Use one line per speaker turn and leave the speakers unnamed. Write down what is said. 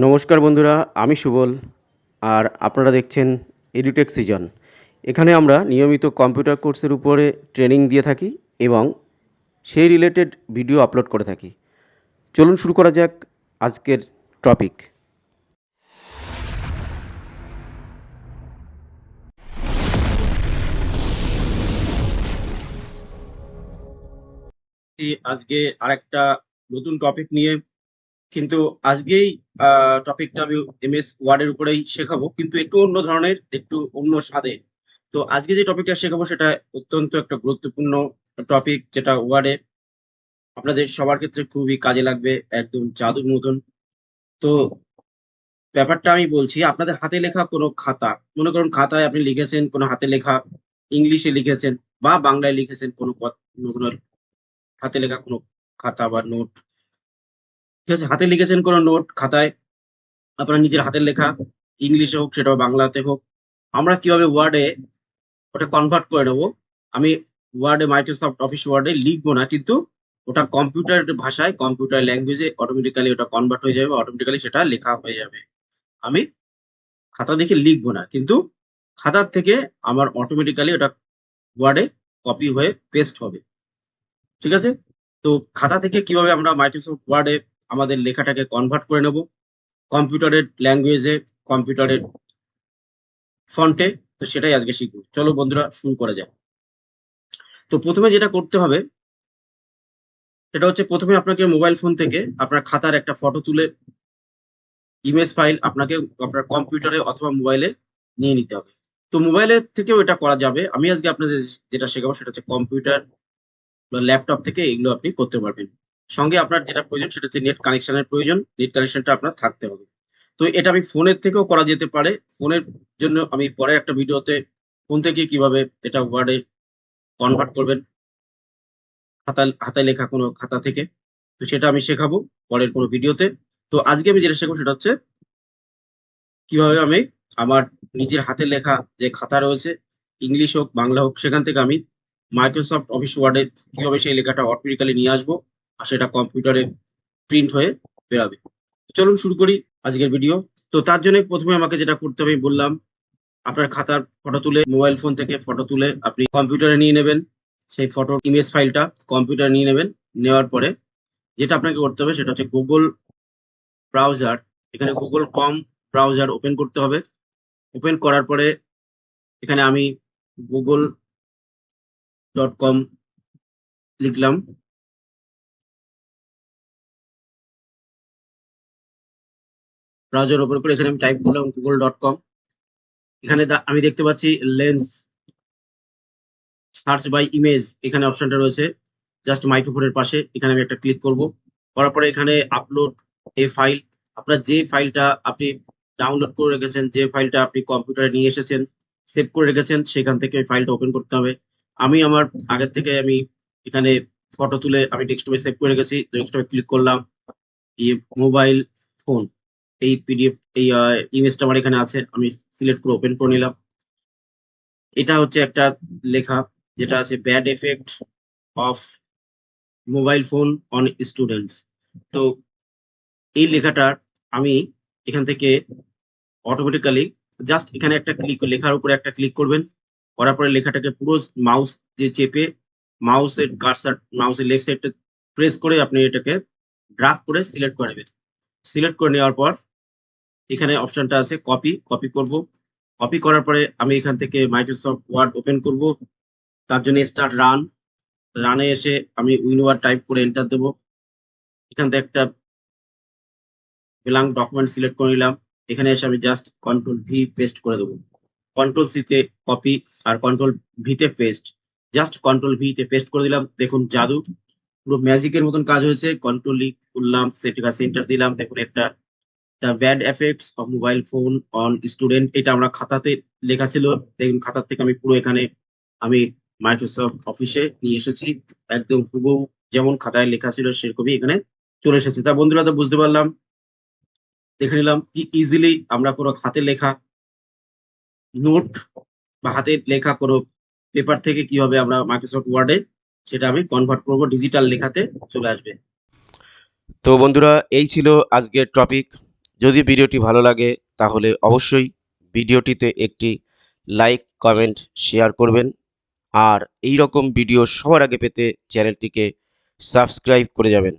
নমস্কার বন্ধুরা, আমি সুবল আর আপনারা দেখছেন এডুটেক সিজন। এখানে আমরা নিয়মিত কম্পিউটার কোর্সের উপরে ট্রেনিং দিয়ে থাকি এবং সেই রিলেটেড ভিডিও আপলোড করে থাকি। চলুন শুরু করা যাক আজকের টপিক। আজকে আরেকটা নতুন টপিক নিয়ে, কিন্তু আজকেই টপিকটা আমি এমএস ওয়ার্ডের উপরেই শেখাবো, কিন্তু একটু অন্য ধরনের, একটু অন্য স্বাদে। তো আজকে যে টপিকটা শেখাবো সেটা অত্যন্ত একটা গুরুত্বপূর্ণ টপিক, যেটা ওয়ার্ডে আপনাদের সবার ক্ষেত্রে খুবই কাজে লাগবে, একদম জাদুর মতন। তো ব্যাপারটা আমি বলছি, আপনাদের হাতে লেখা কোনো খাতা, মনে করুন খাতায় আপনি লিখেছেন কোনো হাতে লেখা, ইংলিশে লিখেছেন বা বাংলায় লিখেছেন কোনো হাতে লেখা কোনো খাতা বা নোট। ঠিক আছে, হাতে লিখেছেন কোনো নোট খাতায়, আপনার নিজের হাতের লেখা, ইংলিশে হোক সেটা বাংলাতে হোক। আমরা কিভাবে ওয়ার্ডে ওটা কনভার্ট করে নেবো? আমি ওয়ার্ডে, মাইক্রোসফট অফিস ওয়ার্ডে লিখবো না, কিন্তু ওটা কম্পিউটার ভাষায়, কম্পিউটার ল্যাঙ্গুয়েজে অটোমেটিক্যালি ওটা কনভার্ট হয়ে যাবে, অটোমেটিক্যালি সেটা লেখা হয়ে যাবে। আমি খাতা দেখে লিখবো না, কিন্তু খাতার থেকে আমার অটোমেটিক্যালি ওটা ওয়ার্ডে কপি হয়ে পেস্ট হবে। ঠিক আছে, তো খাতা থেকে কিভাবে আমরা মাইক্রোসফট ওয়ার্ডে আমাদের লেখাটাকে কনভার্ট করে নেব কম্পিউটারের ল্যাঙ্গুয়েজে, কম্পিউটারের ফন্টে, তো সেটাই আজকে শিখবো। চলো বন্ধুরা, শুরু করা যাক। তো প্রথমে যেটা করতে হবে সেটা হচ্ছে, প্রথমে আপনাকে মোবাইল ফোন থেকে আপনার খাতার একটা ফটো তুলে ইমেজ ফাইল আপনাকে আপনার কম্পিউটারে অথবা মোবাইলে নিয়ে নিতে হবে। তো মোবাইলের থেকেও এটা করা যাবে। আমি আজকে আপনাদের যেটা শেখাবো সেটা হচ্ছে কম্পিউটার বা ল্যাপটপ থেকে এগুলো আপনি করতে পারবেন। সঙ্গে আপনার যেটা প্রয়োজন সেটা হচ্ছে নেট কানেকশনের প্রয়োজন, নেট কানেকশনটা আপনার থাকতে হবে। তো এটা আমি ফোনের থেকেও করা যেতে পারে। ফোনের জন্য আমি পরে একটা ভিডিওতে ফোন থেকে কিভাবে এটা ওয়ার্ডে কনভার্ট করবেন হাতায় লেখা কোনো খাতা থেকে, তো সেটা আমি শেখাবো পরের কোনো ভিডিওতে। তো আজকে আমি যেটা শেখাবো সেটা হচ্ছে কিভাবে আমি আমার নিজের হাতের লেখা যে খাতা রয়েছে, ইংলিশ হোক বাংলা হোক, সেখান থেকে আমি মাইক্রোসফট অফিস ওয়ার্ডে কিভাবে সেই লেখাটা অটোমেটিক্যালি নিয়ে আসবো আর সেটা কম্পিউটারে প্রিন্ট হয়ে বেরাবে। চলুন শুরু করি আজকের ভিডিও। তো তার জন্য প্রথমে আমাকে যেটা করতে হবে বললাম, আপনার খাতার ফটো তুলে, মোবাইল ফোন থেকে ফটো তুলে আপনি কম্পিউটারে নিয়ে নেবেন। সেই ফটো ইমেজ ফাইলটা কম্পিউটারে নিয়ে নেবেন। নেওয়ার পরে যেটা আপনাকে করতে হবে সেটা হচ্ছে গুগল ব্রাউজার, এখানে গুগল কম ব্রাউজার ওপেন করতে হবে। ওপেন করার পরে এখানে আমি google.com লিখলাম। ব্রাউজার ওপেন করে এখানে আমি টাইপ করলাম google.com। এখানে আমি দেখতে পাচ্ছি লেন্স সার্চ বাই ইমেজ, এখানে অপশনটা রয়েছে জাস্ট মাইক্রোফোনের পাশে। এখানে আমি একটা ক্লিক করব। করার পরে এখানে আপলোড এ ফাইল, আপনার যে ফাইলটা আপনি ডাউনলোড করে রেখেছেন, যে ফাইলটা আপনি কম্পিউটারে নিয়ে এসেছেন, সেভ করে রেখেছেন, সেখান থেকে ওই ফাইলটা ওপেন করতে হবে। আমি আমার আগের থেকে আমি এখানে ফটো তুলে আমি ডেস্কটপে সেভ করে রেখেছি। ডেস্কটপে ক্লিক করলাম, মোবাইল ফোন, এই পিডিএফ, এই ইমেজটা আমার এখানে আছে, আমি সিলেক্ট করে ওপেন করে নিলাম। এটা হচ্ছে একটা লেখা যেটা আছে bad effect of mobile phone on students. তো এই লেখাটার আমি এখান থেকে অটোমেটিক্যালি জাস্ট এখানে একটা ক্লিক, লেখার উপরে একটা ক্লিক করবেন। করার পরে লেখাটাকে পুরো মাউস যে চেপে, মাউসের কার্সার, মাউসের লেফট সাইডটা প্রেস করে আপনি এটাকে ড্রাগ করে সিলেক্ট করে নেবেন। সিলেক্ট করে নেওয়ার পর এখানে অপশনটা আছে কপি, কপি করব। কপি করার পরে আমি এখান থেকে মাইক্রোসফট ওয়ার্ড ওপেন করব। তার জন্য স্টার্ট রান, রানে এসে আমি উইনওয়ার্ড টাইপ করে এন্টার দেবো। এখান থেকে একটা ব্ল্যাঙ্ক ডকুমেন্ট সিলেক্ট করে নিলাম। এখানে এসে আমি জাস্ট কন্ট্রোল ভি পেস্ট করে দেবো। কন্ট্রোল সি তে কপি আর কন্ট্রোল ভি তে পেস্ট। জাস্ট কন্ট্রোল ভি তে পেস্ট করে দিলাম। দেখুন জাদু, পুরো ম্যাজিকের মতন কাজ হয়েছে। কন্ট্রোল ই করলাম, সেন্টার দিলাম। দেখুন একটা bad effects of mobile phone on student, এটা আমরা খাতাতে লেখা ছিল। দেখুন খাতার থেকে আমি পুরো এখানে আমি মাইক্রোসফট অফিসে নিয়ে এসেছি। একদম হুবহু যেমন খাতায় লেখা ছিল সেরকমই এখানে চলে এসেছে। তা বন্ধুরা, তো বুঝতে পারলাম, দেখে নিলাম কি ইজিলি আমরা কোনো হাতে লেখা নোট বা হাতে লেখা কোনো পেপার থেকে কিভাবে আমরা মাইক্রোসফট ওয়ার্ডে সেটা আমি কনভার্ট করব, ডিজিটাল লেখাতে চলে আসবে। তো বন্ধুরা, এই ছিল আজকের টপিক।
যদি ভিডিওটি ভালো লাগে তাহলে অবশ্যই ভিডিওটিতে একটি লাইক, কমেন্ট, শেয়ার করবেন। আর এই রকম ভিডিও সবার আগে পেতে চ্যানেলটিকে সাবস্ক্রাইব করে যাবেন।